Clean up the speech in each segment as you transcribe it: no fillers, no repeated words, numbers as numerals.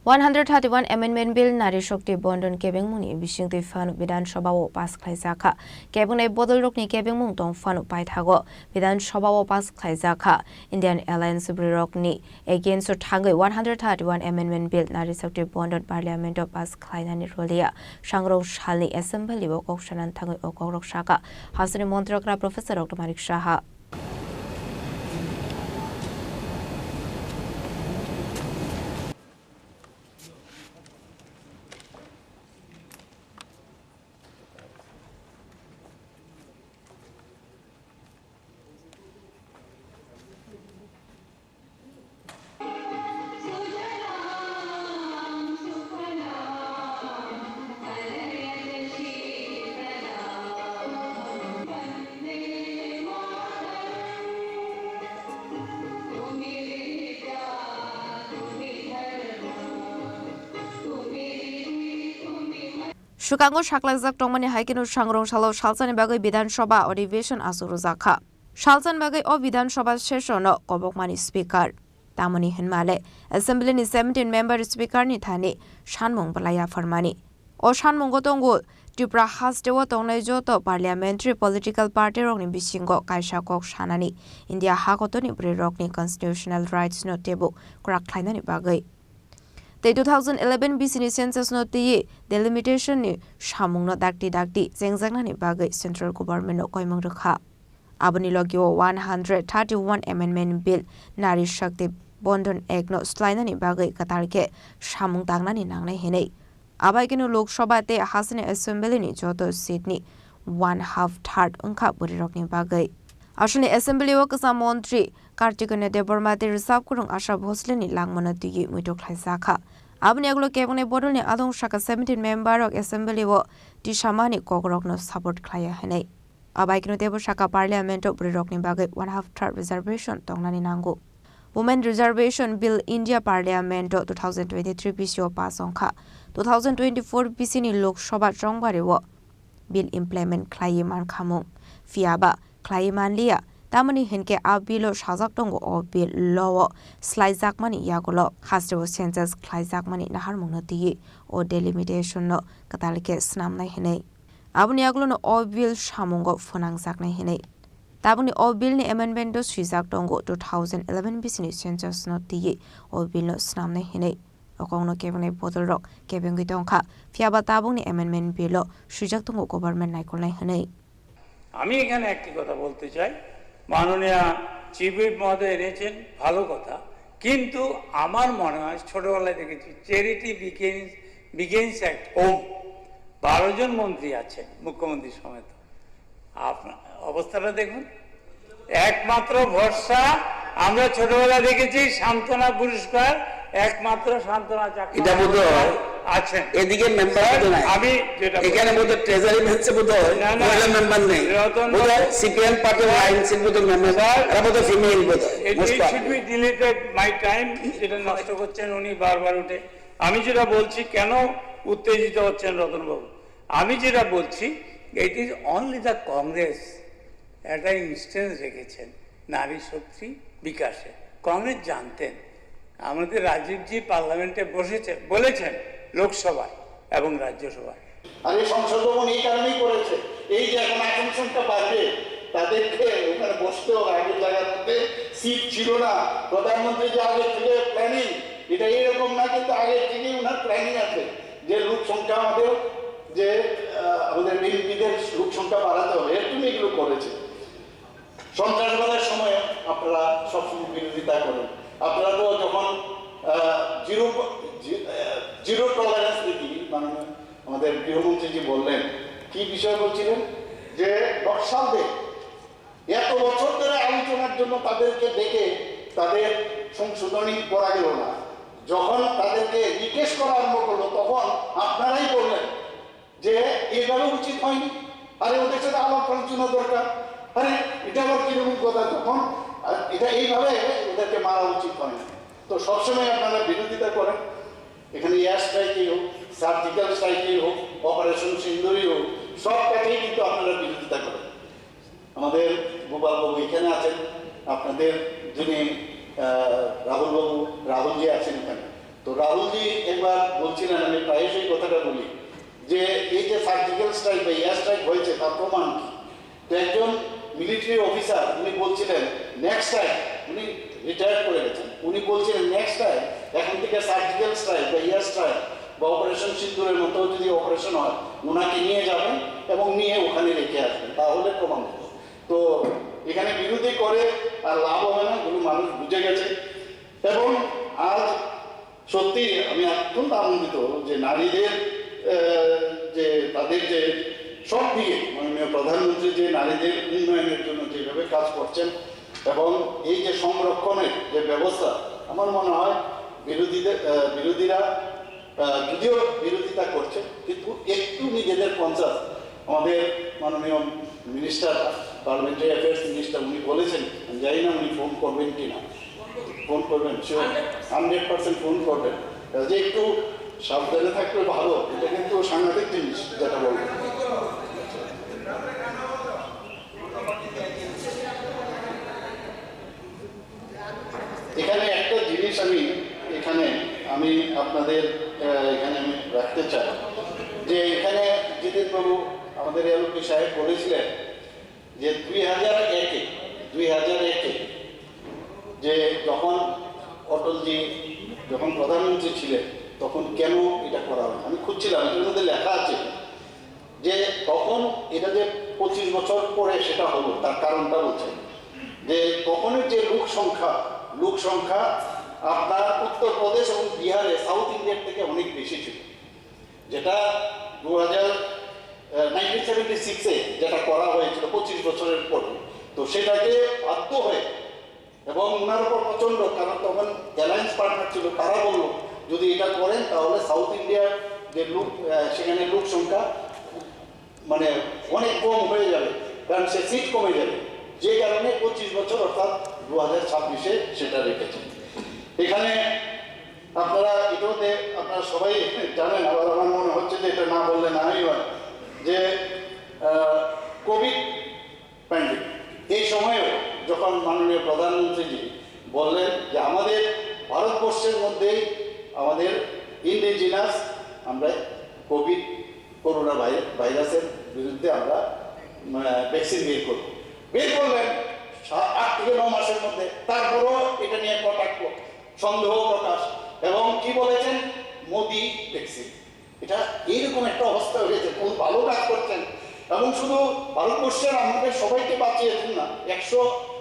131 Amendment Bill Nari Shokti Bondon Kebeng Muni Bishing the Fan Vidan Shabawo Pas Klaizaka Kebune Bodol Rokni Kebeng Mung Dong Fanu Paithago Vidan Shabawo Pas Klaizaka Indian Alliance Rokni against Tango 131 Amendment Bill Nari Shokti Bondon Parliament of Pas Klainani Rolia Shangro Shali Assembly Wok Shanan Tango Okorok Shaka Hasani Montrokra Professor Dr. Marik Shaha Shukango Shaklazak Tomani Haikinu Shangrong Shalo Shalsan Bagay Bidan Shoba Odivation Asuruzaka. Shalsan Bagay o Bidan Shoba Sheshono Kobokmani Speaker. Tamani Hinmale, Assembly ni 17 member Speaker ni Thani, Shanmong Balaya Farmani. O Shanmongo Tongu, Dupra Hastewa Tongle Joto Parliamentary Political Party Rogni Bishingo Kaisha Kok Shanani, India Hakotoni Bre Rogni Constitutional Rights Notable, Krak Kainani Bagay. The 2011 BC census no the delimitation ni shamung no dakti zengzangna ni bagay central government no koimong rakha. Abani logyo 131 amendment bill nari shakti bondon act no slaina ni bagay katarke shamung tangna ni nangnai hinay. Abay kinu lok sabha te hasane assembly ni joto seat ni 1/2 ungka burirok ni bagay. Ashuni assembly wo kasa montri Kartikone Debormati Reserve Kurung Asha Bhosle ni langmana digi muito khlaisaka. Abni aglo kebune bodol ni adong shaka 17 member of assembly wo dishamani kogrok no support khlaya hanai. Abaikino Debor shaka parliament of Brirok ni bagai 1/2 reservation tongnani nangu. Women Reservation Bill India Parliament 2023 PCO pass onka 2024 PC ni Lok Sabha Chongbare wo bill implement khlai man khamung fiaba khlai man lia Tamani Hinke Abilo Shazak Tongo or Bill Lowo, Slizak money Yagolo, Hasto census, Klizak money Naharmonati, or delimitation no Katalike Snam Hine. Abuniaglo no or Bill Shamongo Fonang Zakna Hine. Tabuni or Bill ni amendment Shizak Tongo 2011 business census not the or Bill no Snam Hine. Okono Kevin a bottle rock, Kevin Gitonka, Fiaba Tabuni amendment below, Shizak Tongo government Nicola Hine. আমি এখানে একটি কথা বলতে চাই মাননীয় chief whip মহোদয় এনেছেন ভালো কথা কিন্তু আমার মনে হয় ছোটবেলায় দেখেছি চ্যারিটি বিগিনস অ্যাট হোম 12 জন মন্ত্রী আছেন মুখ্যমন্ত্রী সমেত আপনার অবস্থাটা দেখুন একমাত্র ভরসা আমরা ছোটবেলায় দেখেছি সান্তনা পুরস্কার একমাত্র সান্তনা চাকরি এটা বোধহয় আছে এদিকে মেম্বার তো নাই আমি যেটা এখানে বোধহয় ট্রেজারি হচ্ছে বোধহয় মহিলা মেম্বার নেই বোধহয় সিপিএম পার্টির আইনসির বোধহয় মেম্বার এরা বোধহয় ফিমেল বোধহয় it should be deleted my time যেটা নষ্ট করছেন উনি বারবার উঠে আমি যেটা বলছি কেন উত্তেজিত হচ্ছেন রতনবাবু আমি যেটা বলছি it is only the Congress একটা ইনস্ট্যান্স রেখেছেন নারী শক্তি বিকাশে কংগ্রেস জানতেন আমাদের রাজীবজি পার্লামেন্টে বলেছেন লোকসভায় এবং রাজ্যসভায় আর এই সংশোধন এই কারণেই করেছে এই যে এখন অ্যাটেনশনটা বাড়বে তাদেরকে ওখানে বসতেও আগের জায়গার মধ্যে সিট ছিল না প্রধানমন্ত্রী যে আগে থেকে প্ল্যানিং এটা এরকম না কিন্তু আগে থেকেই ওনার প্ল্যানিং আছে যে লোক সংখ্যা আমাদের বিএনপিদের লোক সংখ্যা বাড়াতে হবে এর জন্য এগুলো করেছে সন্ত্রাসবাদের সময় আপনারা সবসময় বিরোধিতা করেন আপনারা তো যখন জিরো টলারেন্স নীতি মানে আমাদের গৃহমন্ত্রীজি বললেন কি বিষয় বলছিলেন যে নকশালদের এত বছর ধরে আলোচনার জন্য তাদেরকে ডেকে তাদের সংশোধনী করা গেল না যখন তাদেরকে রিকোয়েস্ট করা আরম্ভ করলো তখন আপনারাই বললেন যে এভাবে উচিত হয়নি আরে ওদের সাথে আমার আলোচনা দরকার আরে এটা আবার কিরকম কথা তখন এটা এইভাবে ওদেরকে মারা উচিত হয় না তো সবসময় আপনারা বিরোধিতা করেন এখানে এয়ার স্ট্রাইকই হোক সার্জিক্যাল স্ট্রাইকই হোক অপারেশন সিন্দুরই হোক সব কাজেই কিন্তু আপনারা বিরোধিতা করেন আমাদের গোপালবাবু এখানে আছেন আপনাদের যিনি রাহুলজি আছেন এখানে তো রাহুলজি একবার বলছিলেন, আমি প্রায়শই কথাটা বলি, যে এই যে সার্জিক্যাল স্ট্রাইক বা এয়ার স্ট্রাইক হয়েছে তার প্রমাণ কি। তো একজন মিলিটারি অফিসার উনি বলছিলেন নেক্সট টাইম, উনি রিটায়ার করে গেছেন, উনি বলছিলেন নেক্সট টাইম এখন থেকে সার্জিক্যাল স্ট্রাইক বা এয়ার স্ট্রাইক বা অপারেশন সিন্দুরের মতো যদি অপারেশন হয় ওনাকে নিয়ে যাবেন এবং নিয়ে ওখানে রেখে আসবেন, তাহলে প্রমাণ হবে। তো এখানে বিরোধী করে আর লাভ হবে না, এগুলো মানুষ বুঝে গেছে। এবং আজ সত্যি আমি অত্যন্ত আনন্দিত যে নারীদের যে তাদের যে সব দিকে মাননীয় প্রধানমন্ত্রী যে নারীদের উন্নয়নের জন্য যেভাবে কাজ করছেন এবং এই যে সংরক্ষণের যে ব্যবস্থা, আমার মনে হয় বিরোধীরা যদিও বিরোধিতা করছে কিন্তু একটু নিজেদের কনসাস। আমাদের মাননীয় মিনিস্টার, পার্লামেন্টারি অ্যাফেয়ার্স মিনিস্টার, উনি বলেছেন, আমি জানি না উনি ফোন করবেন কি না, ফোন করবেন, 100% ফোন করবেন, যে একটু সাবধানে থাকলে ভালো। এটা কিন্তু সাংঘাতিক জিনিস যেটা বলবেন। এখানে একটা জিনিস আমি আপনাদের এখানে আমি রাখতে চাই, যে এখানে জিতেন বাবু আমাদের এলপি সাহেব বলেছিলেন যে 2001-এ যে যখন অটলজি যখন প্রধানমন্ত্রী ছিলেন তখন কেন এটা করা হয়। আমি খুঁজছিলাম, এটার মধ্যে লেখা আছে যে তখন এটা যে 25 বছর পরে সেটা হলো, তার কারণটা বলছে যে তখনের যে লোক সংখ্যা আপনার উত্তরপ্রদেশ এবং বিহারে সাউথ ইন্ডিয়ার থেকে অনেক বেশি ছিল, যেটা 1976-এ যেটা করা হয়েছিল 25 বছরের পরে। তো সেটাকে বাধ্য হয়ে এবং ওনার উপর প্রচন্ড, কারণ তখন অ্যালায়েন্স পার্টনার ছিল, তারা বললো যদি এটা করেন তাহলে সাউথ ইন্ডিয়ার যে সেখানে লোক সংখ্যা মানে অনেক কম হয়ে যাবে, কারণ সে সিট কমে যাবে, যে কারণে 25 বছর অর্থাৎ 2026-এ সেটা রেখেছে। এখানে আপনারা এটাতে আপনারা সবাই জানেন, আবার আমার মনে হচ্ছে যে এটা না বললে নাই হয়, যে কোভিড প্যান্ডেমিক এই সময়েও যখন মাননীয় প্রধানমন্ত্রীজি বললেন যে আমাদের ভারতবর্ষের মধ্যেই আমাদের ইন্ডিজিনাস আমরা করোনা ভাইরাসের বিরুদ্ধে আমরা ভ্যাকসিন বের করলেন 8 থেকে 9 মাসের মধ্যে। তারপরও এটা নিয়ে কটাক্ষ, সন্দেহ প্রকাশ, এবং কি বলেছেন মোদি ভ্যাকসিন। এটা এইরকম একটা অবস্থা হয়েছে, কোন ভালো কাজ করছেন এবং শুধু ভারতবর্ষের আমাদের সবাইকে বাঁচিয়েছেন না, 100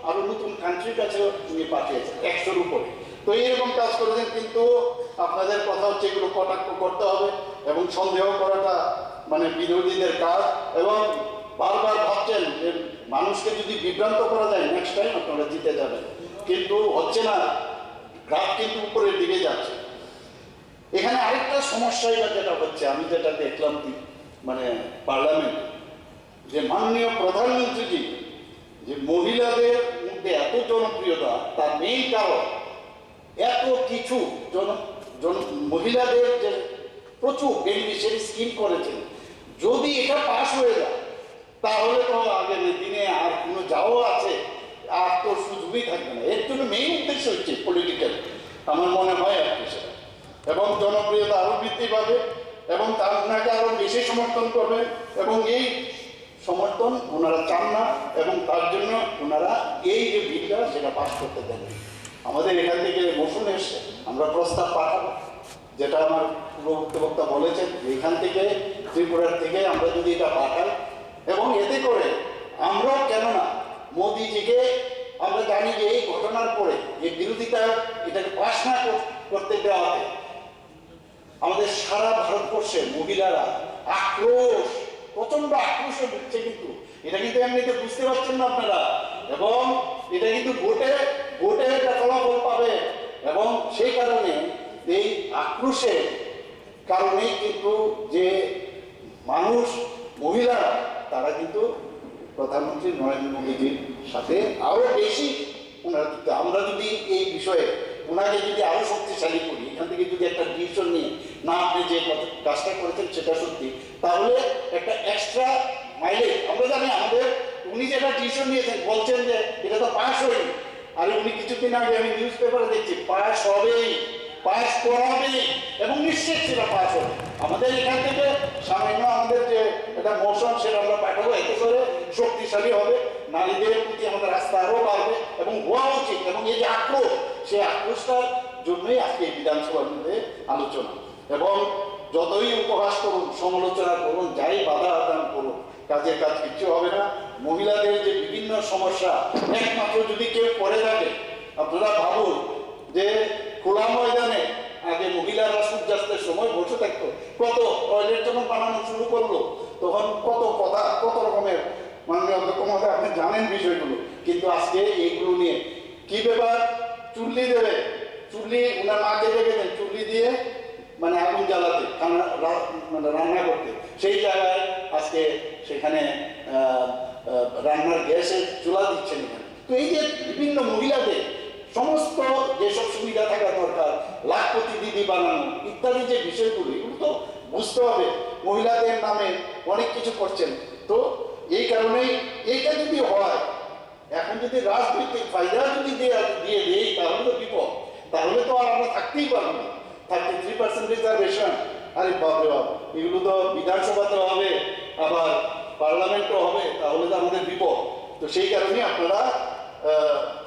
আরো নতুন কান্ট্রির কাছেও তিনি পাঠিয়েছেন, 100-র উপরে। তো এইরকম কাজ করেছেন, কিন্তু আপনাদের কথা হচ্ছে এগুলো কটাক্ষ করতে হবে এবং সন্দেহ করাটা মানে বিরোধীদের কাজ, এবং বারবার ভাবছেন যে মানুষকে যদি বিভ্রান্ত করা যায় নেক্সট টাইম আপনারা জিতে যাবেন, কিন্তু হচ্ছে না, গ্রাফ কিন্তু উপরের দিকে যাচ্ছে। এখানে আরেকটা সমস্যাই বা যেটা হচ্ছে, আমি যেটা দেখলাম মানে পার্লামেন্ট, যে মাননীয় প্রধানমন্ত্রীজি যে মহিলাদের মধ্যে এত জনপ্রিয়তা, তার মেইন কারণ এত কিছু মহিলাদের যে প্রচুর বেনিফিশিয়ারি স্কিম করেছেন, যদি এটা পাস হয়ে যায় তাহলে তো আগামী দিনে আর কোনো যাও আছে আর তো সুযোগই থাকবে না। এর জন্য মেইন উদ্দেশ্য হচ্ছে পলিটিক্যাল, আমার মনে হয় আর কি সেটা, এবং জনপ্রিয়তা আরো বৃদ্ধি পাবে এবং তার ওনাকে আরো বেশি সমর্থন করবেন, এবং এই সমর্থন ওনারা চান না এবং তার জন্য ওনারা এই যে বিলটা সেটা পাস করতে দেবেন। আমাদের এখান থেকে মোশন এসছে, আমরা প্রস্তাব পাঠাবো, যেটা আমার বক্তা বলেছেন, এখান থেকে ত্রিপুরার থেকে আমরা যদি এটা পাঠাই এবং এতে করে আমরাও কেন না মোদিজিকে, আমরা জানি যে এই ঘটনার পরে এই বিরোধিতা এটাকে পাস না করতে দেওয়াতে আমাদের সারা ভারতবর্ষের মহিলারা আক্রোশ, প্রচন্ড আক্রোশে ঢুকছে, কিন্তু এটা কিন্তু এমনিতে বুঝতে পারছেন না আপনারা, এবং এটা কিন্তু ভোটে একটা ফলাফল পাবে, এবং সেই কারণে এই আক্রোশের কারণেই কিন্তু যে মানুষ মহিলারা তারা কিন্তু প্রধানমন্ত্রী নরেন্দ্র মোদীজির সাথে আরো বেশি ওনারা, আমরা যদি এই বিষয়ে ওনাকে যদি আরো শক্তিশালী করি, এখান থেকে যদি একটা ডিসিশন নিয়ে না আপনি যে কাজটা করেছেন সেটা সত্যি, তাহলে একটা এক্সট্রা মাইলেজ আমরা জানি আমাদের, উনি যেটা ডিসিশন নিয়েছেন বলছেন যে এটা তো পাস হয়নি, আর উনি কিছুদিন আগে আমি নিউজ পেপারে দেখছি পাস হবেই, পাস করাবে এবং নিশ্চিত সেটা পাস হবে। আমাদের এখান থেকে সামান্য আমাদের যে একটা মোশন সেটা আমরা পাঠাবো, এতে করে শক্তিশালী হবে, নারীদের প্রতি আমাদের আস্থা আরও বাড়বে এবং হওয়া উচিত। এবং এই যে আক্রোশ, সেই আক্রোশটার জন্যই আজকে এই বিধানসভার মধ্যে আলোচনা। এবং যতই উপহাস করুন, সমালোচনা করুন, যাই বাধা আদান করুন, কাজের কাজ কিচ্ছু হবে না। মহিলাদের যে বিভিন্ন সমস্যা একমাত্র যদি কেউ করে থাকে, আপনারা ভাবুন যে খোলা ময়দানে আগে মহিলারা সূর্যাস্তের সময় বসে থাকতো, কত টয়লেট যখন বানানো শুরু করলো তখন কত কথা, কত রকমের মাননীয় অধ্যক্ষ মহোদয় আপনি জানেন বিষয়গুলো। কিন্তু আজকে এইগুলো নিয়ে কি ব্যাপার, চুল্লি দেবে, চুল্লি ওনার মাকে রেখেছেন চুল্লি দিয়ে মানে আগুন জ্বালাতে, মানে রান্না করতে, সেই জায়গায় আজকে সেখানে রান্নার গ্যাসের চুলা দিচ্ছেন এখানে। তো এই যে বিভিন্ন মহিলাদের সমস্ত যেসব সুবিধা থাকা দরকার, লাখপতি দিদি বানানো ইত্যাদি যে বিষয়গুলো, এগুলো তো বুঝতে হবে। মহিলাদের নামে অনেক কিছু করছেন। তো এই কারণেই এইটা যদি হয়, এখন যদি রাজনৈতিক ফায়দা যদি দিয়ে দেই তাহলে তো বিপদ, তাহলে তো আর আমরা থাকতেই পারবো না। 33% রিজার্ভেশন, আরে বাপরে বাপ, এগুলো তো বিধানসভাতেও হবে, আবার পার্লামেন্টও হবে, তাহলে তো আমাদের বিপদ। তো সেই কারণে আপনারা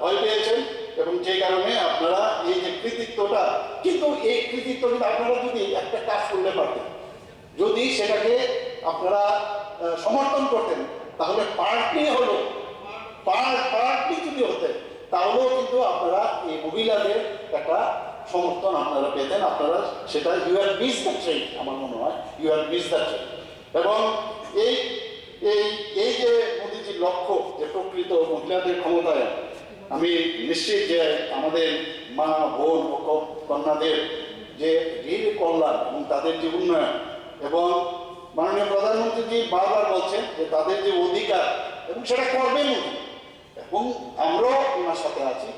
ভয় পেয়েছেন এবং সেই কারণে আপনারা এই যে কৃতিত্বটা, কিন্তু এই কৃতিত্ব কিন্তু আপনারা যদি একটা কাজ করলে পারতেন, যদি সেটাকে আপনারা সমর্থন করতেন, তাহলে পার্টি হলো পার্টি যদি হতেন, তাহলেও কিন্তু আপনারা এই মহিলাদের একটা সমর্থন আপনারা পেতেন। আপনারা সেটা you have miss that train, আমার মনে হয় you have miss that train. এবং এই এই এই যে মোদীজির লক্ষ্য যে প্রকৃত মহিলাদের ক্ষমতায়ন, আমি নিশ্চিত যে আমাদের মা বোন ও কন্যাদের যে ঋণ কল্যাণ এবং তাদের যে উন্নয়ন, এবং মাননীয় প্রধানমন্ত্রীজি বারবার বলছেন যে তাদের যে অধিকার এবং সেটা করবেন উনি, এবং আমরাও ওনার সাথে আছি।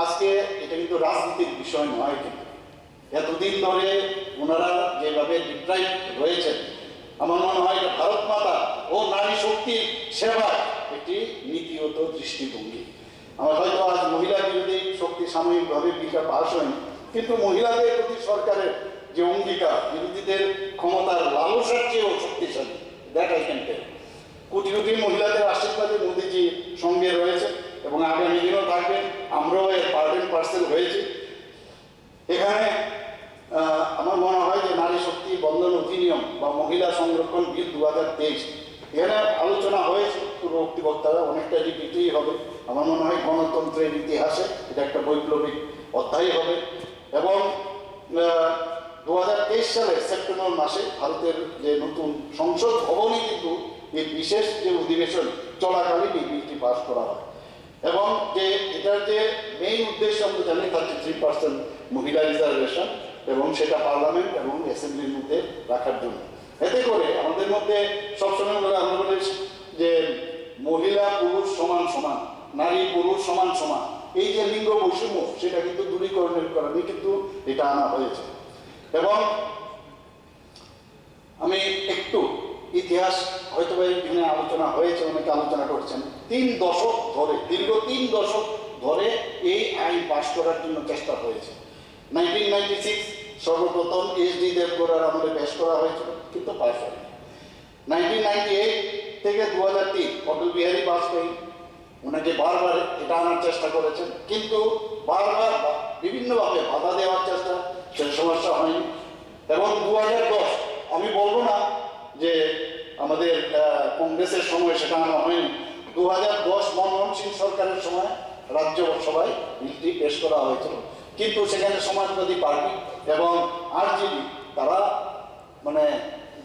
আজকে এটা কিন্তু রাজনীতির বিষয় নয়, কিন্তু এতদিন ধরে ওনারা যেভাবে ডিপ্রাইভ রয়েছেন, আমার মনে হয় এটা ভারত মাতা ও নারী শক্তির সেবা একটি নীতিগত দৃষ্টিভঙ্গি। আমার হয়তো আজ মহিলা বিরোধী শক্তি সাময়িকভাবে বিলটা পাশ হয়নি, কিন্তু মহিলাদের প্রতি সরকারের যে অঙ্গীকার, বিরোধীদের ক্ষমতার লালসার চেয়েও শক্তিশালী, that I can tell. Crore crore মহিলাদের আশীর্বাদে মোদীজি সঙ্গে রয়েছে এবং আগামী দিনও থাকবেন। আমরাও এর পার্ট এন্ড পার্সেল হয়েছি। এখানে আমার মনে হয় যে নারী শক্তি বন্ধন অধিনিয়ম বা মহিলা সংরক্ষণ বিল 2023, এখানে আলোচনা হয়েছে, পূর্ববর্তী বক্তারা অনেকটা রিপিটই হবে। আমার মনে হয় গণতন্ত্রের ইতিহাসে এটা একটা বৈপ্লবিক অধ্যায় হবে। এবং 2023 সালের সেপ্টেম্বর মাসে ভারতের যে নতুন সংসদ ভবনে কিন্তু এই বিশেষ যে অধিবেশন চলাকালীন এই বিলটি পাস করা হয়। এবং যে এটার যে মেইন উদ্দেশ্য আমরা জানি 33% মহিলা রিজার্ভেশন, এবং সেটা পার্লামেন্ট এবং অ্যাসেম্বলির মধ্যে রাখার জন্য। এতে করে আমাদের মধ্যে সবসময় বলে আমরা বলি যে মহিলা পুরুষ সমান সমান, নারী পুরুষ সমান সমান, এই যে লিঙ্গ বৈষম্য সেটা কিন্তু দূরীকরণের কারণে কিন্তু এটা আনা হয়েছে। এবং আমি একটু ইতিহাস হয়তো এখানে আলোচনা হয়েছে, অনেকে আলোচনা করছেন, 3 দশক ধরে, দীর্ঘ 3 দশক ধরে এই আইন পাশ করার জন্য চেষ্টা হয়েছে। 1996 সর্বপ্রথম HD দেবগৌড়ার আমলে পেশ করা হয়েছিল, কিন্তু পাশ হয়নি। 1998 থেকে 2003 অটল বিহারী বাজপেয়ী ওনাকে বারবার এটা আনার চেষ্টা করেছেন, কিন্তু বারবার বিভিন্নভাবে বাধা দেওয়ার চেষ্টা, সে সমস্যা হয়নি। এবং 2010, আমি বলবো না যে আমাদের কংগ্রেসের সময় সেটা আনা হয়নি, 2010 মনমোহন সিং সরকারের সময় রাজ্যসভায় বিলটি পেশ করা হয়েছিল, কিন্তু সেখানে সমাজবাদী পার্টি এবং আরজেডি তারা মানে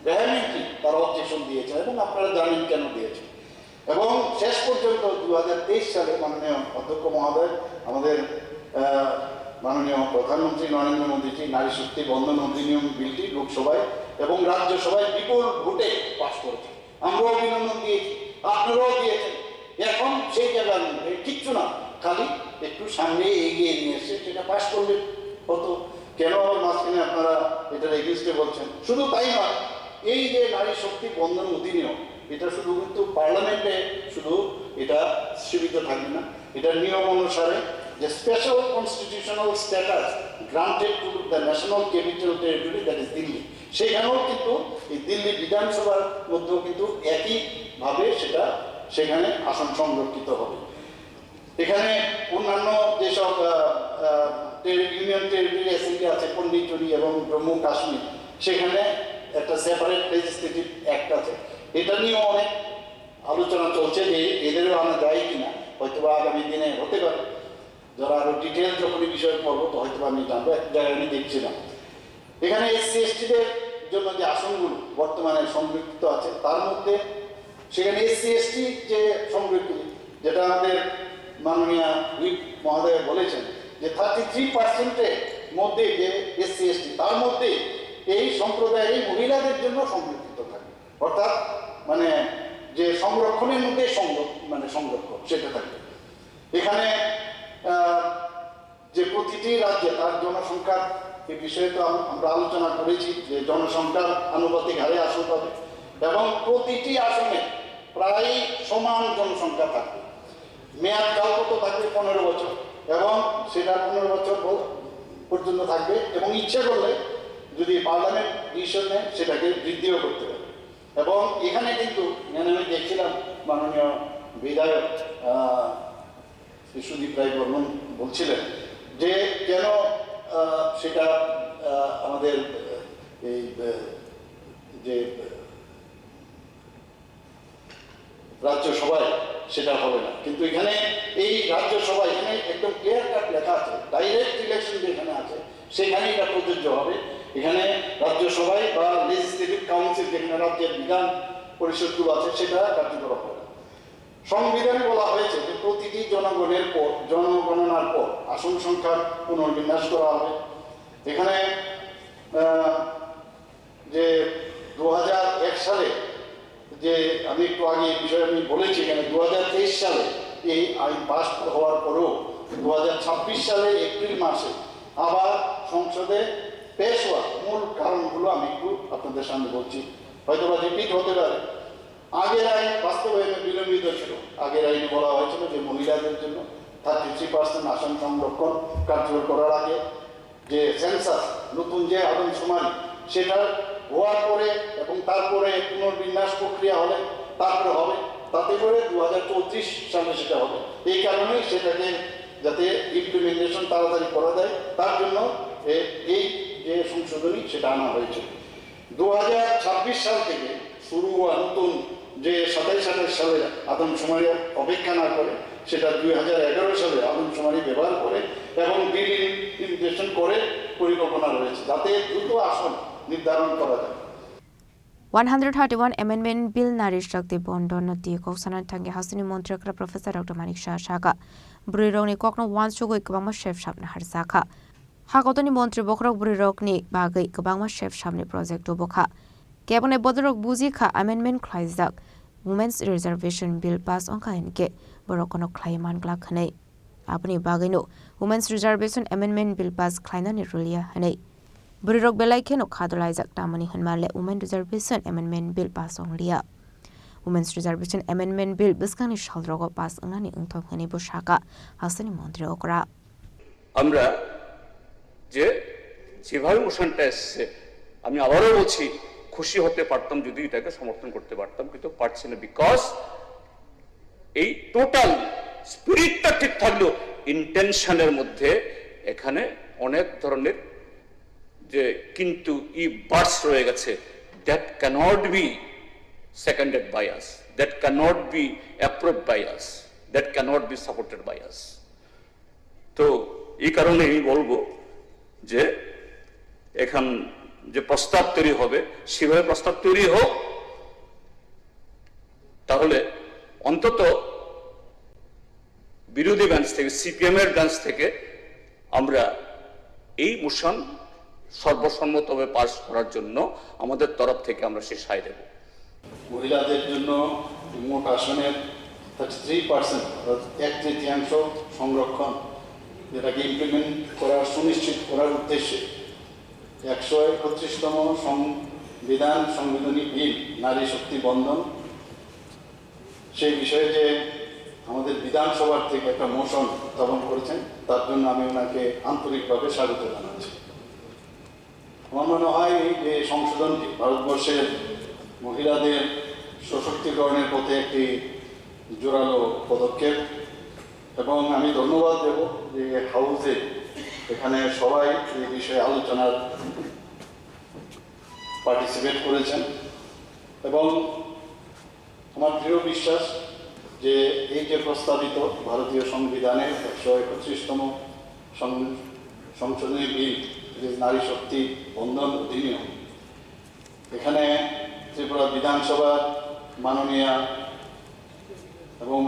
ভেহেমেন্টলি তারা অবজেকশন দিয়েছে, এবং আপনারা জানেন কেন দিয়েছে। এবং শেষ পর্যন্ত 2023 সালে মাননীয় অধ্যক্ষ মহোদয়, আমাদের মাননীয় প্রধানমন্ত্রী নরেন্দ্র মোদীজি নারী শক্তি বন্ধন অধিনিয়ম বিলটি লোকসভায় এবং রাজ্যসভায় বিপুল ভোটে পাশ করেছে। আমরাও অভিনন্দন দিয়েছি, আপনারাও দিয়েছেন। এখন সেই জায়গার মধ্যে কিচ্ছু না, খালি একটু সামনে এগিয়ে নিয়ে এসে সেটা পাশ করলে হতো, কেন আবার মাঝখানে আপনারা এটা এগেইনস্টে বলছেন? শুধু তাই নয়, এই যে নারী শক্তি বন্ধন অধিনিয়ম, এটা শুধু কিন্তু পার্লামেন্টে শুধু এটা সীমিত থাকবে না, এটা নিয়ম অনুসারে যে special constitutional status granted to the national capital territory that is Delhi, সেখানেও কিন্তু এই দিল্লি বিধানসভার মধ্যেও কিন্তু একইভাবে সেখানে আসন সংরক্ষিত হবে। এখানে অন্যান্য যেসব ইউনিয়ন টেরিটরি অ্যাসেম্বলি আছে, পন্ডিচেরি এবং জম্মু কাশ্মীর, সেখানে একটা সেপারেট লেজিসলেটিভ অ্যাক্ট আছে। এটা নিয়েও অনেক আলোচনা চলছে যে এদেরও আনা যায় কিনা, হয়তো বা আগামী দিনে হতে পারে। যারা আরো ডিটেল যখন এই বিষয়ে পড়বো তো হয়তো আমি জানবো। এক জায়গায় আমি দেখছিলাম এখানে এসসি এসটিদের জন্য যে আসনগুলো বর্তমানে সংরক্ষিত আছে, তার মধ্যে সেখানে এসসি এসটি যে সংরক্ষিত, যেটা আমাদের মাননীয় হুইপ মহোদয় বলেছেন যে 33% মধ্যে যে এসসি এসটি, তার মধ্যে এই সম্প্রদায়ের মহিলাদের জন্য সংরক্ষিত থাকে, অর্থাৎ মানে যে সংরক্ষণের মধ্যে সংরক্ষণ সেটা থাকে। এখানে যে প্রতিটি রাজ্যে তার জনসংখ্যার এই বিষয়ে তো আমরা আলোচনা করেছি যে জনসংখ্যার আনুপাতিক হারে আসন পাবে এবং প্রতিটি আসনে প্রায় সমান জনসংখ্যা থাকবে। মেয়াদ কাল কত থাকবে? 15 বছর, এবং সেটা 15 বছর পর্যন্ত থাকবে, এবং ইচ্ছা করলে যদি পার্লামেন্ট ডিসিশন নেয় সেটাকে বৃদ্ধিও করতে পারে। এবং এখানে কিন্তু আমি দেখছিলাম মাননীয় বিধায়ক সুদীপ রায় বর্মন বলছিলেন যে কেন সেটা আমাদের এই যে রাজ্যসভায় সেটা হবে না, কিন্তু এখানে এই রাজ্যসভা এখানে একদম ক্লিয়ার কাট লেখা আছে, ডাইরেক্ট ইলেকশন যেখানে আছে সেখানে এটা প্রযোজ্য হবে। এখানে রাজ্যসভায় বা লেজিসলেটিভ কাউন্সিল যেখানে রাজ্যের বিধান পরিষদগুলো আছে সেটা কার্যকর হবে না। সংবিধানে বলা হয়েছে যে প্রতিটি জনগণনার পর আসন সংখ্যার পুনর্বিন্যাস করা হবে। এখানে যে 2001 সালে যে আমি একটু আগে এই বিষয়ে আমি বলেছি, এখানে 2023 সালে এই আইন পাস হওয়ার পরেও 2026 সালে এপ্রিল মাসে আবার সংসদে পেশ হওয়া মূল কারণগুলো আমি একটু আপনাদের সামনে বলছি, হয়তো বা রিপিট হতে পারে। আগের আইন বাস্তবায়নে বিলম্বিত ছিল। আগের আইনে বলা হয়েছিল যে মহিলাদের জন্য 33% আসন সংরক্ষণ কার্যকর করার আগে যে সেন্সাস নতুন যে আদমশুমারি সেটা হওয়ার পরে এবং তারপরে পুনর্বিন্যাস প্রক্রিয়া হলে তারপরে হবে, তাতে করে 2034 সালে সেটা হবে। এই কারণেই সেটাকে যাতে ইমপ্লিমেন্টেশন তাড়াতাড়ি করা যায় তার জন্য এই যে সংশোধনী সেটা আনা হয়েছে। 2026 সাল থেকে শুরু হওয়া নতুন যে 27 সালে আদমশুমারি অপেক্ষা না করে সেটা 2011 সালে আদমশুমারি ব্যবহার করে এবং বিল ইমপ্লিমেন্টেশন করে পরিকল্পনা রয়েছে যাতে দ্রুত আসন নির্ধারণ করা যায়। 131 Amendment Bill Nari Shakti Bondon Nati Koksana Tangi Hasini Montrekra Professor Dr. Manik Shah Shaka Burironi Kokno Wan Sugoi Kabama Chef Shamna Harsaka Hakotoni Montri Bokrok Burirokni Bagai Kabama Chef Shamni Project Obokha Kebone Bodorok Buzika Amendment Klaizak Women's Reservation Bill Pass on Kainke Borokono Klaiman Glakane Apni Bagino Women's Reservation Amendment Bill Pass Klainan Rulia Hane Burirok Belaikeno Kadolizak Tamani Hanmale Women Reservation Amendment Bill Pass on Lia Women's Reservation Amendment Bill Biskani Shalrogo Pass Angani Untokani Bushaka Hasani Montri Okra আমরা যেভাবে মোশনটা এসছে আমি আবারও বলছি খুশি হতে পারতাম যদি এটাকে সমর্থন করতে পারতাম, কিন্তু পারছি না বিকজ এই টোটাল স্পিরিটটা ঠিক থাকলেও ইন্টেনশনের মধ্যে এখানে অনেক ধরনের যে কিন্তু বার্ডস রয়ে গেছে that cannot be seconded by us, that cannot be approved by us, that cannot be supported by us. তো এই কারণে আমি বলবো যে এখন যে প্রস্তাব তৈরি হবে সেভাবে প্রস্তাব তৈরি হোক, তাহলে অন্তত বিরোধী বেঞ্চ থেকে সিপিএম এর বেঞ্চ থেকে আমরা এই মোশন সর্বসম্মতভাবে পাস করার জন্য আমাদের তরফ থেকে আমরা সে সায় দেব। মহিলাদের জন্য মোট আসনের 33% 1/3 সংরক্ষণ যেটাকে ইমপ্লিমেন্ট করা সুনিশ্চিত করার উদ্দেশ্যে 131তম সাংবিধানিক বিল নারী শক্তি বন্ধন সেই বিষয়ে যে আমাদের বিধানসভার থেকে একটা মোশন উত্থাপন করেছেন, তার জন্য আমি ওনাকে আন্তরিকভাবে স্বাগত জানাচ্ছি। আমার মনে হয় এই যে সংশোধনটি ভারতবর্ষের মহিলাদের সশক্তিকরণের পথে একটি জোরালো পদক্ষেপ, এবং আমি ধন্যবাদ দেব যে হাউসে এখানে সবাই এই বিষয়ে আলোচনার পার্টিসিপেট করেছেন, এবং আমার দৃঢ় বিশ্বাস যে এই যে প্রস্তাবিত ভারতীয় সংবিধানের 131তম সংশোধনী বিল, যে নারী শক্তি বন্ধন অধিনিয়ম, এখানে ত্রিপুরা বিধানসভার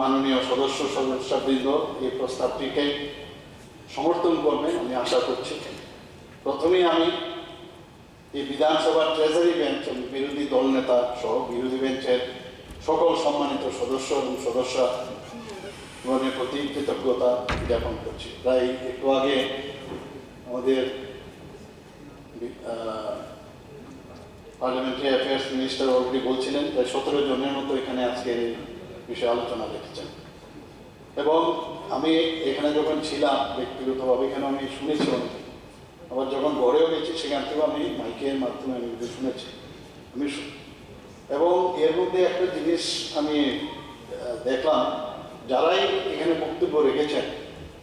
মাননীয় সদস্যবৃন্দ এই প্রস্তাবটিকে সমর্থন করবেন আমি আশা করছি। প্রথমেই আমি এই বিধানসভার ট্রেজারি বেঞ্চ এবং বিরোধী দলনেতা সহ বিরোধী বেঞ্চের সকল সম্মানিত সদস্য এবং সদস্যগণের প্রতি কৃতজ্ঞতা জ্ঞাপন করছি। প্রায় একটু আগে আমাদের পার্লামেন্টারি অ্যাফেয়ার্স মিনিস্টার অলরেডি বলছিলেন প্রায় 17 জনের মতো এখানে আজকে এই বিষয়ে আলোচনা রেখেছেন, এবং আমি এখানে যখন ছিলাম ব্যক্তিগতভাবে এখানে আমি শুনেছি অনেক, আবার যখন ঘরেও গেছি সেখান থেকেও আমি মাইকের মাধ্যমে আমি শুনেছি এবং এর মধ্যে একটা জিনিস আমি দেখলাম, যারাই এখানে বক্তব্য রেখেছেন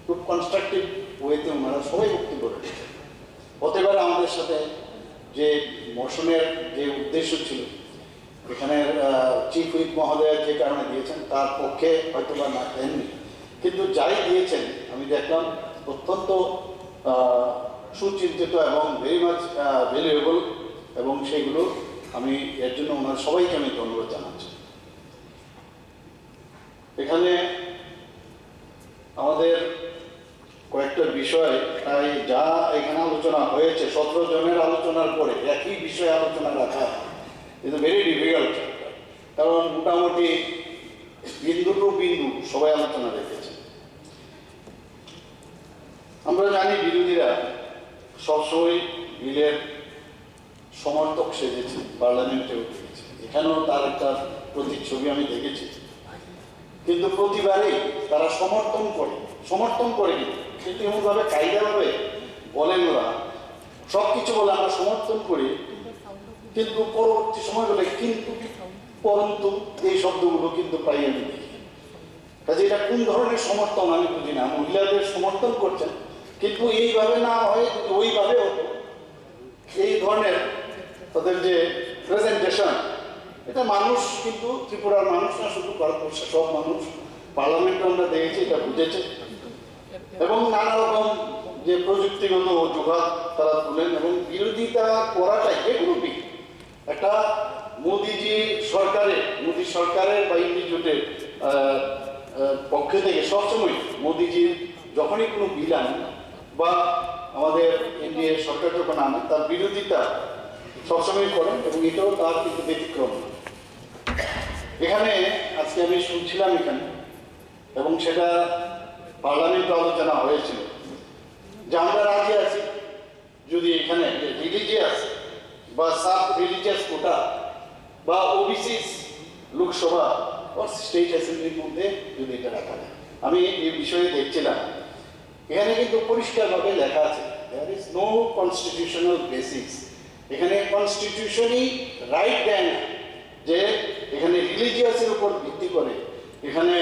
খুব কনস্ট্রাকটিভ ওয়েতে ওনারা সবাই বক্তব্য রেখেছেন। হতে পারে আমাদের সাথে যে মোশনের যে উদ্দেশ্য ছিল এখানে চিফ হুইপ মহোদয় যে কারণে দিয়েছেন তার পক্ষে হয়তো বা না দেননি, কিন্তু যাই দিয়েছেন আমি দেখলাম অত্যন্ত সুচিন্তিত এবং ভেরি মাচ ভ্যালুয়েবল, এবং সেইগুলো আমি এর জন্য ওনার সবাইকে আমি ধন্যবাদ জানাচ্ছি। এখানে আমাদের কয়েকটা বিষয় তাই যা এখানে আলোচনা হয়েছে 17 জনের আলোচনার পরে একই বিষয়ে আলোচনা রাখা ইজ ভেরি ডিফিকাল্ট, কারণ মোটামুটি বিন্দু টু বিন্দু সবাই আলোচনা রেখেছে। আমরা জানি বিরোধীরা সবসময় বিলের সমর্থক সেজেছে, পার্লামেন্টে উঠেছে, এখানেও তার একটা প্রতিচ্ছবি আমি দেখেছি, কিন্তু প্রতিবারেই তারা সমর্থন করে কিন্তু এমনভাবে কায়দাভাবে বলেন ওরা সব কিছু বলে আমরা সমর্থন করি, কিন্তু পরবর্তী সময় বলে কিন্তু পরন্তু এই শব্দগুলো কিন্তু প্রায় আমি দেখি। কাজে এটা কোন ধরনের সমর্থন আমি বুঝি না। মহিলাদের সমর্থন করছেন কিন্তু এইভাবে না হয় ওইভাবে হতো, এই ধরনের তাদের যে প্রেজেন্টেশন, এটা মানুষ কিন্তু ত্রিপুরার মানুষ না, শুধু ভারতবর্ষের সব মানুষ পার্লামেন্টে আমরা দেখেছি এটা বুঝেছে, এবং নানা রকম যে প্রযুক্তিগত অজুহাত তারা তুলেন, এবং বিরোধিতা করাটাই যেগুলো একটা মোদি সরকারের বা ইন্ডি জোটের পক্ষে থেকে সবসময় মোদিজির যখনই কোনো বিল আনে বা আমাদের এনডিএ সরকার যখন আনে তার বিরোধিতা সবসময় করেন, এবং এটাও তার কিন্তু ব্যতিক্রম। এখানে আজকে আমি শুনছিলাম এখানে, এবং সেটা পার্লামেন্টে আলোচনা হয়েছিল যে আমরা রাজি আছি যদি এখানে রিলিজিয়াস বা সাব রিলিজিয়াস কোটা বা ওবিসি লোকসভা বা স্টেট অ্যাসেম্বলির মধ্যে যদি এটা রাখা যায়। আমি এই বিষয়ে দেখছিলাম এখানে কিন্তু পরিষ্কারভাবে লেখা আছে there is no constitutional basis, এখানে কনস্টিটিউশনই রাইট দেয় না যে এখানে রিলিজিয়াসের উপর ভিত্তি করে এখানে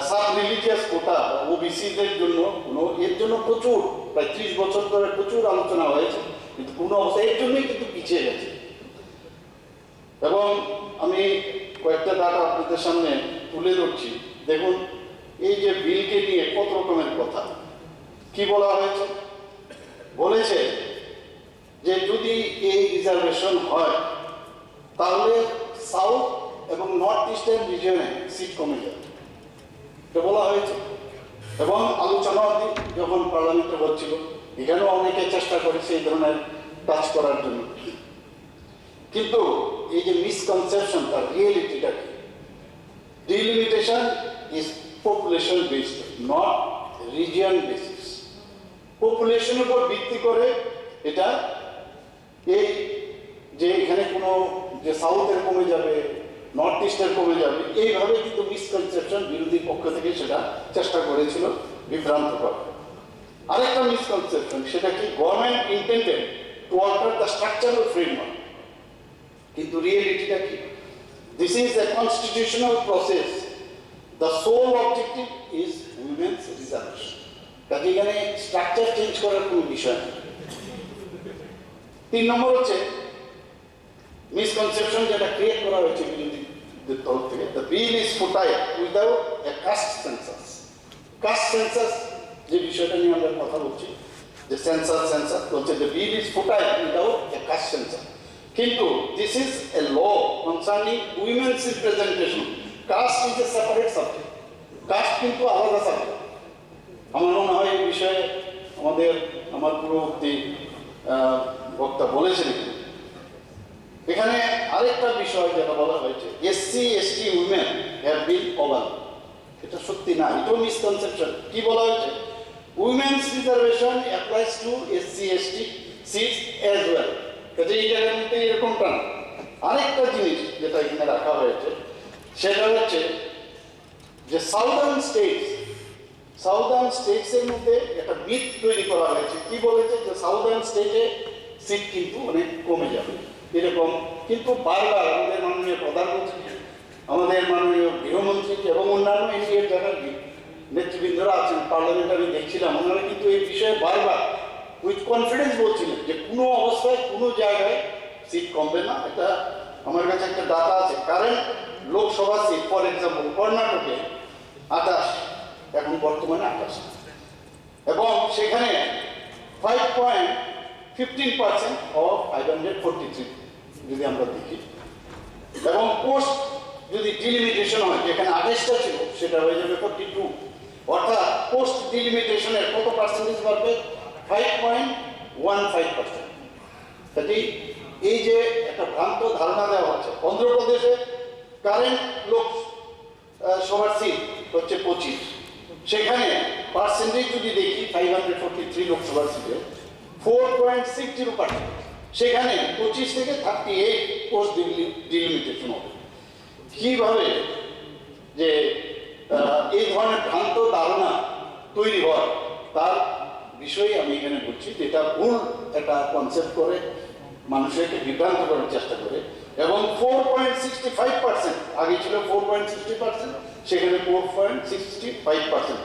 সাব রিলিজিয়াস কোটা ওবিসিদের জন্য কোনো এর জন্য প্রচুর প্রায় 30 বছর ধরে প্রচুর আলোচনা হয়েছে, কিন্তু কোনো অবস্থা এর জন্যই কিন্তু পিছিয়ে গেছে। এবং আমি কয়েকটা ডাটা আপনাদের সামনে তুলে ধরছি, দেখুন এই যে বিলকে নিয়ে কত রকমের কথা কি বলা হয়েছে। বলেছে যে যদি এই রিজার্ভেশন হয় তাহলে সাউথ এবং নর্থ ইস্টার্ন রিজিয়নে সিট কমে যাবে, এটা বলা হয়েছে। এবং আলোচনা যখন পার্লামেন্টে হচ্ছিল এখানেও অনেকে চেষ্টা করেছে এই ধরনের কাজ করার জন্য, কিন্তু এই যে মিসকনসেপশন তার রিয়েলিটিটা কি, delimitation is population based not region basis, পপুলেশনের উপর ভিত্তি করে এটা এই যে এখানে কোনো যে সাউথের কমে যাবে নর্থ ইস্টের কমে যাবে, এইভাবে কিন্তু মিসকনসেপশন বিরোধী পক্ষ থেকে সেটা চেষ্টা করেছিল বিভ্রান্ত করা। আরেকটা মিসকনসেপশন, সেটা কি government intended to alter the structural framework, কিন্তু রিয়েলিটিটা কি? This is a constitutional process, the sole objective is women's reservation. কাজে এখানে স্ট্রাকচার চেঞ্জ করার কোনো বিষয় নেই। 3 নম্বর হচ্ছে মিসকনসেপশন যেটা ক্রিয়েট করা হয়েছে বিরোধীদের তরফ থেকে, the bill is futile without a caste census. Caste census যে বিষয়টা নিয়ে আমরা কথা বলছি, যে সেন্সাস বলছে the bill is futile without a caste census, কিন্তু this is a law concerning women's representation. Caste is a separate subject, caste কিন্তু আলাদা সাবজেক্ট। আমার মনে হয় এই বিষয়ে আমার পূর্ববর্তী বক্তা বলেছেন। এখানে আরেকটা বিষয় যেটা বলা হয়েছে, SC ST women have been over, এটা সত্যি না, এটাও মিসকনসেপশন। কি বলা হয়েছে? Women's reservation applies to SC ST seats as well. কাজে এই জায়গার মধ্যে এরকমটা না। আরেকটা জিনিস যেটা এখানে রাখা হয়েছে সেটা হচ্ছে যে সাউদার্ন স্টেটসের মধ্যে একটা মিথ তৈরি করা হয়েছে। কি বলেছে? যে সাউদার্ন স্টেটে সিট কিন্তু অনেক কমে যাবে এরকম, কিন্তু বারবার আমাদের মাননীয় প্রধানমন্ত্রী, আমাদের মাননীয় গৃহমন্ত্রী এবং অন্যান্য এনডিএর যারা নেতৃবৃন্দরা আছেন পার্লামেন্টে আমি দেখছিলাম, ওনারা কিন্তু এই বিষয়ে বারবার উইথ কনফিডেন্স বলছিলেন যে কোনো অবস্থায় কোনো জায়গায় সিট কমবে না। এটা আমার কাছে একটা ডাটা আছে, current Lok Sabha seat for example কর্ণাটকে 28, এখন বর্তমানে 28, এবং সেখানে 5.15% অফ 543 যদি আমরা দেখি, এবং পোস্ট যদি ডিলিমিটেশন হয়, যেখানে 28টা ছিল সেটা হয়ে যাবে 42, অর্থাৎ পোস্ট ডিলিমিটেশনের কত পার্সেন্টেজ বাড়বে? 5.15%। কাজেই এই যে একটা ভ্রান্ত ধারণা দেওয়া হচ্ছে, অন্ধ্রপ্রদেশে কারেন্ট লোকসভার সিট হচ্ছে 25, সেখানে পার্সেন্টেজ যদি দেখি 543 লোকসভার সিটে 4.60%, সেখানে 25 থেকে 38 পোস্ট ডিলিমিটেশন হবে। কিভাবে যে এই ধরনের ভ্রান্ত ধারণা তৈরি হয় তার বিষয়ে আমি এখানে বলছি, যেটা ভুল একটা কনসেপ্ট করে মানুষকে বিভ্রান্ত করার চেষ্টা করে। এবং 4.65%, আগে ছিল 4.60%, সেখানে 4.65%।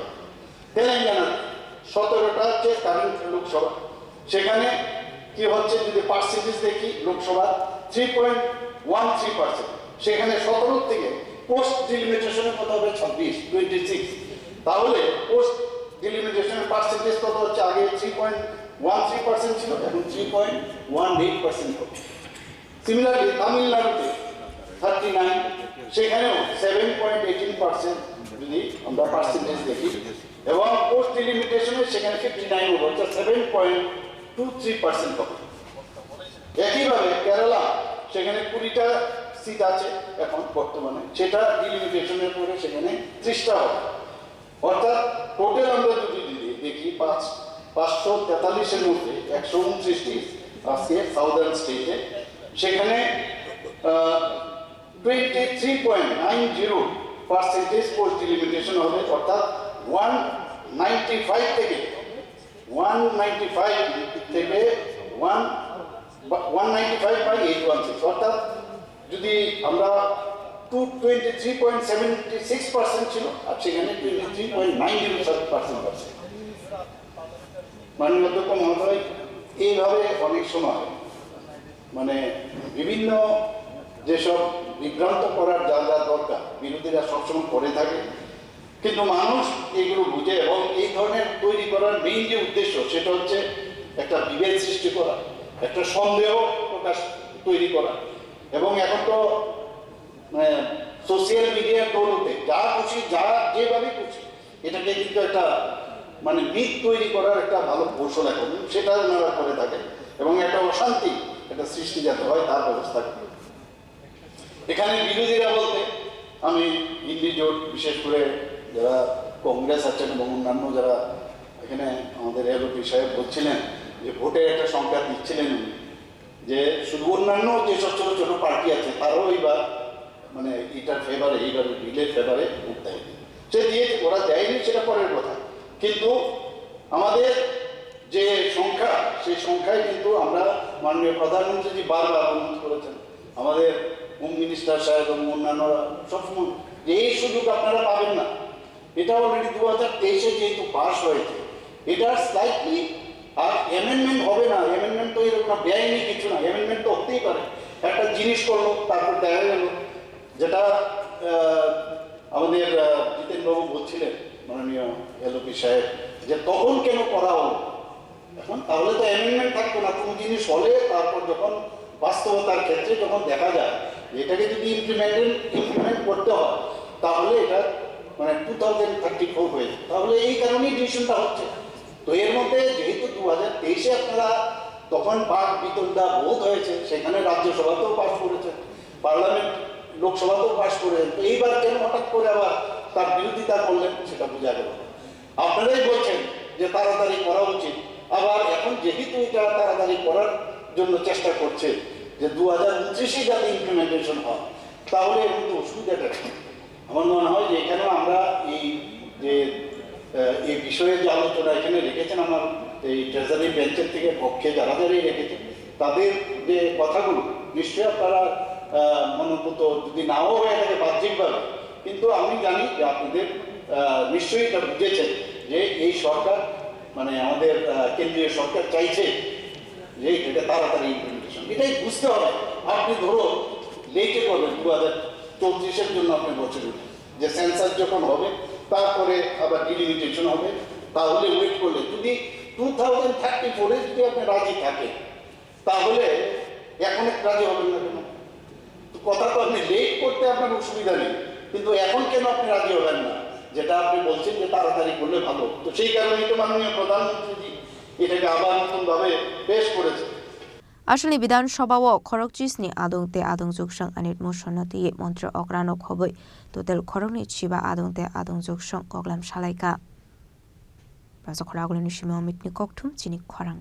তেলেঙ্গানা 17টা হচ্ছে কারেন্ট লোকসভা, সেখানে কি হচ্ছে যদি পার্সেন্টেজ দেখি, লোকসভা 3.13%, সেখানে 17 থেকে পোস্ট ডিলিমিটেশনের কথা হবে 26, তাহলে পোস্ট ডিলিমিটেশনের পার্সেন্টেজ কত হচ্ছে? আগে 3.13% ছিল, এখন 3.18% হবে। সিমিলারলি তামিলনাড়ুতে 39, সেখানেও 7.18% যদি আমরা পার্সেন্টেজ দেখি, এবং পোস্ট ডিলিমিটেশনে সেখানে 59 হবে, অর্থাৎ 7.23% হবে। একইভাবে কেরালা, সেখানে 20টা সিট আছে এখন বর্তমানে, সেটা ডিলিমিটেশনের পরে সেখানে 30টা হবে, অর্থাৎ টোটাল আমরা যদি দেখি 543-এর মধ্যে 129টি আজকে সাউদার্ন স্টেটে, সেখানে 23.90% পোস্ট ডিলিমিটেশন হবে, অর্থাৎ 195 থেকে 195/816, অর্থাৎ যদি আমরা 223.76% ছিল, আর সেখানে 23.90% আছে। মাননীয় অধ্যক্ষ মহোদয়, এইভাবে অনেক সময় মানে বিভিন্ন যেসব বিভ্রান্ত করার যা যা দরকার বিরোধীরা সবসময় করে থাকে, কিন্তু মানুষ এগুলো বুঝে, এবং এই ধরনের তৈরি করার মেইন যে উদ্দেশ্য সেটা হচ্ছে একটা বিভেদ সৃষ্টি করা, একটা সন্দেহ প্রকাশ তৈরি করা। এবং এখন তো সোশ্যাল মিডিয়ার দৌলতে যা খুশি, যা যেভাবে খুশি, এটাকে কিন্তু একটা মানে মিথ তৈরি করার একটা ভালো কৌশল এখন সেটা ওনারা করে থাকেন, এবং একটা অশান্তি একটা সৃষ্টি যাতে হয় তার ব্যবস্থা করে। এখানে বিরোধীরা বলতে আমি ইন্ডি জোট, বিশেষ করে যারা কংগ্রেস আছেন এবং অন্যান্য যারা এখানে আমাদের এলওপি সাহেব বলছিলেন যে ভোটের একটা সংখ্যা দিচ্ছিলেন উনি, যে শুধু অন্যান্য যেসব ছোটো ছোটো পার্টি আছে তারাও এইবার মানে এটার ফেভারে, এইবার বিলের ফেভারে ভোট দেয়নি। সে দিয়েছে, ওরা দেয়নি সেটা পরের কথা, কিন্তু আমাদের যে সংখ্যা, সেই সংখ্যায় কিন্তু আমরা মাননীয় প্রধানমন্ত্রীজি বারবার অনুরোধ করেছেন, আমাদের হোম মিনিস্টার সাহেব এবং অন্যান্যরা সবসময় যে এই সুযোগ আপনারা পাবেন না। এটা অলরেডি 2023-এ যেহেতু পাস হয়েছে, এটা স্লাইটলি আর অ্যামেন্ডমেন্ট হবে না। অ্যামেন্ডমেন্ট তো এরকম বেআইনি কিছু না, অ্যামেন্ডমেন্ট তো হতেই পারে। একটা জিনিস করলো, তারপর দেখা গেল যেটা আমাদের জিতেনবাবু বলছিলেন, মাননীয় এলওপি সাহেব, যে তখন কেন করা হলো। এখন তাহলে তো অ্যামেন্ডমেন্ট থাকতো না, কোনো জিনিস হলে তারপর যখন বাস্তবতার ক্ষেত্রে যখন দেখা যায় এটাকে যদি ইমপ্লিমেন্ট করতে হয়, তাহলে এটা মানে 2034 হয়ে যায়। তাহলে এই কারণেই ডিসিশনটা হচ্ছে। তো এর মধ্যে যেহেতু 2023-এ আপনারা তখন বাক বিতণ্ডা বোধ হয়েছে, সেখানে রাজ্যসভাতেও পাশ করেছে, পার্লামেন্ট লোকসভাতেও পাশ করেছেন, তো এইবার কেন হঠাৎ করে আবার তার বিরোধিতা করলেন সেটা বোঝা গেল। আপনারাই বলছেন যে তাড়াতাড়ি করা উচিত, আবার এখন যেহেতু এটা তাড়াতাড়ি করার জন্য চেষ্টা করছে যে 2029-এ যাতে ইমপ্লিমেন্টেশন হয়, তাহলে এখন তো অসুবিধাটা কি? আমার মনে হয় যে এখানে আমরা এই বিষয়ে যে আলোচনা এখানে রেখেছেন, আমার এই ট্রেজারি বেঞ্চের থেকে পক্ষে যারা যারাই রেখেছেন, তাদের যে কথাগুলো নিশ্চয়ই আপনারা মনোভূত যদি নাও হয়ে থাকে বাহ্যিকভাবে, কিন্তু আমি জানি যে আপনাদের নিশ্চয়ই এটা বুঝেছেন যে এই সরকার মানে আমাদের কেন্দ্রীয় সরকার চাইছে যে এটা তাড়াতাড়ি ইমপ্লিমেন্টেশন। এটাই বুঝতে হবে। আপনি ধরো লেটে করবেন 2034-এর জন্য আপনি বলছেন যে সেন্সাস যখন হবে তারপরে আবার ডিলিমিটেশন হবে, তাহলে ওয়েট করলে যদি 2034-এ যদি আপনি রাজি থাকে, তাহলে এখন রাজি হবেন না কেন? কথা তো আপনি লেট করতে আপনার অসুবিধা নেই, কিন্তু এখন কেন আপনি রাজি হবেন না? যেটা আপনি বলছেন যে তাড়াতাড়ি করলে ভালো, তো সেই কারণেই তো মাননীয় প্রধানমন্ত্রীজি এটাকে আবার নতুনভাবে পেশ করেছে। আসলে বিধানসভাও খরকচিসনি আদংতে আদং জোকসং আনিত মোসন্নতি মন্ত্র অগ্রানক হবই তোতেল খরকনি চিবা আদংতে আদং জোকসং কগলাম সালাইকা রাজখরা আগুলিনি সিমা মিটনি ককঠুম চিনি খরাং।